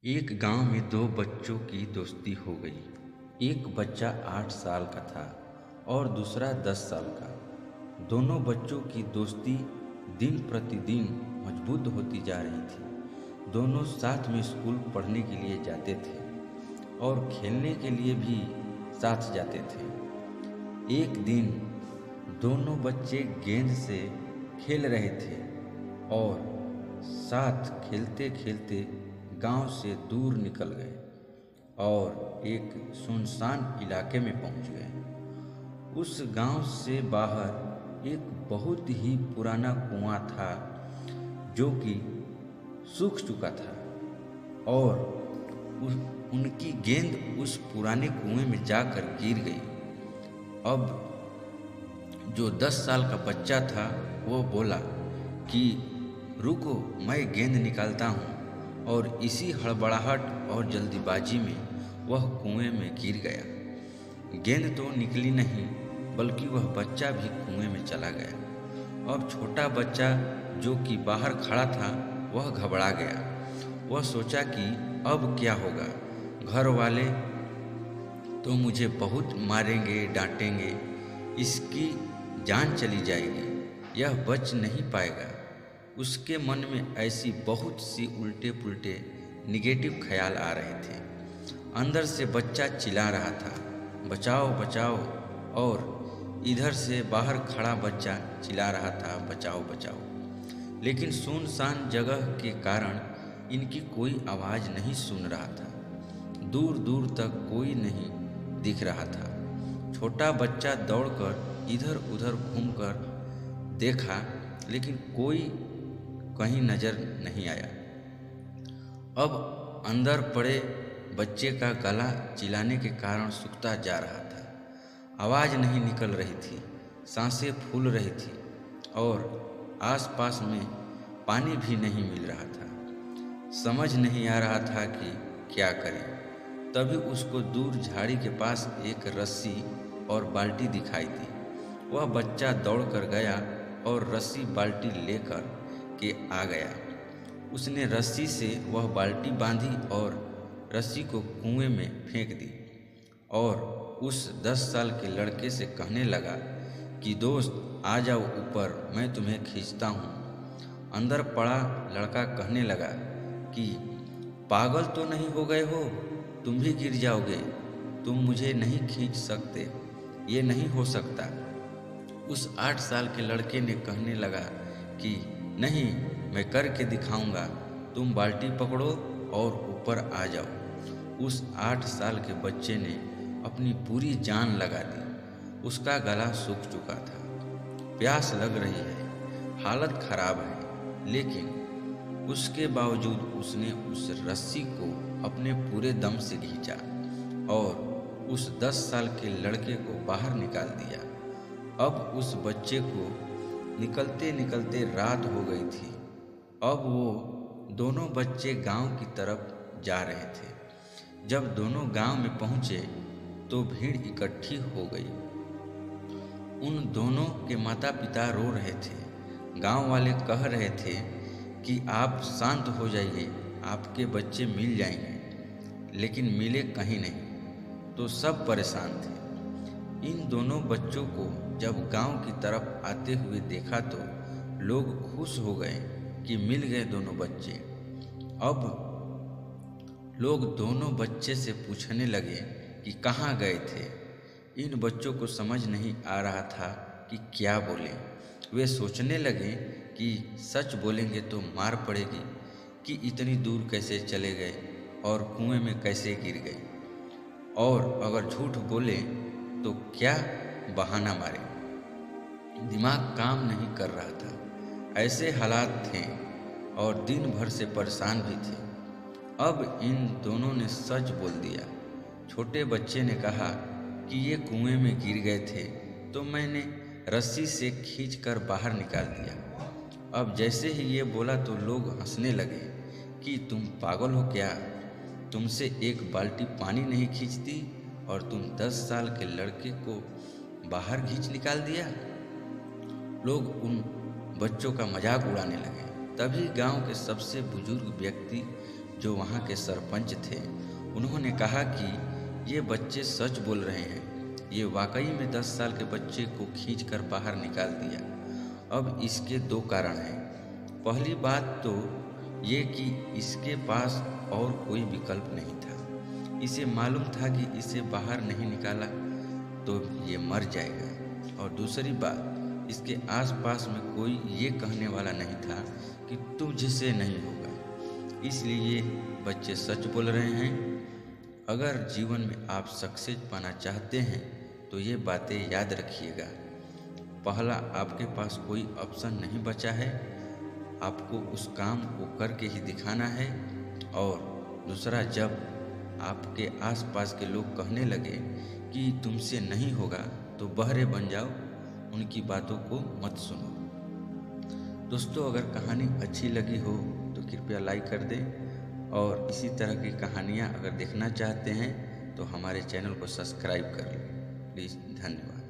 एक गांव में दो बच्चों की दोस्ती हो गई। एक बच्चा 8 साल का था और दूसरा 10 साल का। दोनों बच्चों की दोस्ती दिन प्रतिदिन मजबूत होती जा रही थी। दोनों साथ में स्कूल पढ़ने के लिए जाते थे और खेलने के लिए भी साथ जाते थे। एक दिन दोनों बच्चे गेंद से खेल रहे थे और साथ खेलते खेलते गांव से दूर निकल गए और एक सुनसान इलाके में पहुंच गए। उस गांव से बाहर एक बहुत ही पुराना कुआं था जो कि सूख चुका था और उनकी गेंद उस पुराने कुएं में जाकर गिर गई। अब जो 10 साल का बच्चा था वो बोला कि रुको, मैं गेंद निकालता हूँ, और इसी हड़बड़ाहट और जल्दीबाजी में वह कुएं में गिर गया। गेंद तो निकली नहीं बल्कि वह बच्चा भी कुएं में चला गया। अब छोटा बच्चा जो कि बाहर खड़ा था वह घबरा गया। वह सोचा कि अब क्या होगा, घर वाले तो मुझे बहुत मारेंगे, डांटेंगे, इसकी जान चली जाएगी, यह बच नहीं पाएगा। उसके मन में ऐसी बहुत सी उल्टे पुल्टे निगेटिव ख्याल आ रहे थे। अंदर से बच्चा चिल्ला रहा था, बचाओ बचाओ, और इधर से बाहर खड़ा बच्चा चिल्ला रहा था, बचाओ बचाओ। लेकिन सुनसान जगह के कारण इनकी कोई आवाज़ नहीं सुन रहा था। दूर दूर तक कोई नहीं दिख रहा था। छोटा बच्चा दौड़कर इधर उधर घूमकर देखा लेकिन कोई कहीं नजर नहीं आया। अब अंदर पड़े बच्चे का गला चिल्लाने के कारण सूखता जा रहा था। आवाज़ नहीं निकल रही थी, सांसें फूल रही थी और आसपास में पानी भी नहीं मिल रहा था। समझ नहीं आ रहा था कि क्या करें। तभी उसको दूर झाड़ी के पास एक रस्सी और बाल्टी दिखाई दी। वह बच्चा दौड़ कर गया और रस्सी बाल्टी लेकर के आ गया। उसने रस्सी से वह बाल्टी बांधी और रस्सी को कुएं में फेंक दी और उस 10 साल के लड़के से कहने लगा कि दोस्त आ जाओ ऊपर, मैं तुम्हें खींचता हूँ। अंदर पड़ा लड़का कहने लगा कि पागल तो नहीं हो गए हो, तुम भी गिर जाओगे, तुम मुझे नहीं खींच सकते, ये नहीं हो सकता। उस 8 साल के लड़के ने कहने लगा कि नहीं, मैं करके दिखाऊंगा, तुम बाल्टी पकड़ो और ऊपर आ जाओ। उस 8 साल के बच्चे ने अपनी पूरी जान लगा दी। उसका गला सूख चुका था, प्यास लग रही है, हालत खराब है, लेकिन उसके बावजूद उसने उस रस्सी को अपने पूरे दम से खींचा और उस 10 साल के लड़के को बाहर निकाल दिया। अब उस बच्चे को निकलते निकलते रात हो गई थी। अब वो दोनों बच्चे गांव की तरफ जा रहे थे। जब दोनों गांव में पहुंचे तो भीड़ इकट्ठी हो गई। उन दोनों के माता पिता रो रहे थे। गांव वाले कह रहे थे कि आप शांत हो जाइए, आपके बच्चे मिल जाएंगे, लेकिन मिले कहीं नहीं। तो सब परेशान थे। इन दोनों बच्चों को जब गांव की तरफ आते हुए देखा तो लोग खुश हो गए कि मिल गए दोनों बच्चे। अब लोग दोनों बच्चे से पूछने लगे कि कहाँ गए थे। इन बच्चों को समझ नहीं आ रहा था कि क्या बोलें। वे सोचने लगे कि सच बोलेंगे तो मार पड़ेगी, कि इतनी दूर कैसे चले गए और कुएं में कैसे गिर गए, और अगर झूठ बोले तो क्या बहाना मारे। दिमाग काम नहीं कर रहा था। ऐसे हालात थे और दिन भर से परेशान भी थे। अब इन दोनों ने सच बोल दिया। छोटे बच्चे ने कहा कि ये कुएं में गिर गए थे तो मैंने रस्सी से खींचकर बाहर निकाल दिया। अब जैसे ही ये बोला तो लोग हंसने लगे कि तुम पागल हो क्या, तुमसे एक बाल्टी पानी नहीं खींचती और तुम 10 साल के लड़के को बाहर खींच निकाल दिया। लोग उन बच्चों का मजाक उड़ाने लगे। तभी गांव के सबसे बुजुर्ग व्यक्ति जो वहाँ के सरपंच थे, उन्होंने कहा कि ये बच्चे सच बोल रहे हैं, ये वाकई में 10 साल के बच्चे को खींचकर बाहर निकाल दिया। अब इसके 2 कारण हैं। पहली बात तो ये कि इसके पास और कोई विकल्प नहीं था। इसे मालूम था कि इसे बाहर नहीं निकाला तो ये मर जाएगा। और दूसरी बात, इसके आसपास में कोई ये कहने वाला नहीं था कि तुझसे नहीं होगा। इसलिए ये बच्चे सच बोल रहे हैं। अगर जीवन में आप सक्सेस पाना चाहते हैं तो ये बातें याद रखिएगा। पहला, आपके पास कोई ऑप्शन नहीं बचा है, आपको उस काम को करके ही दिखाना है। और दूसरा, जब आपके आसपास के लोग कहने लगे कि तुमसे नहीं होगा तो बहरे बन जाओ, उनकी बातों को मत सुनो। दोस्तों, अगर कहानी अच्छी लगी हो तो कृपया लाइक कर दें और इसी तरह की कहानियाँ अगर देखना चाहते हैं तो हमारे चैनल को सब्सक्राइब कर लें। प्लीज़, धन्यवाद।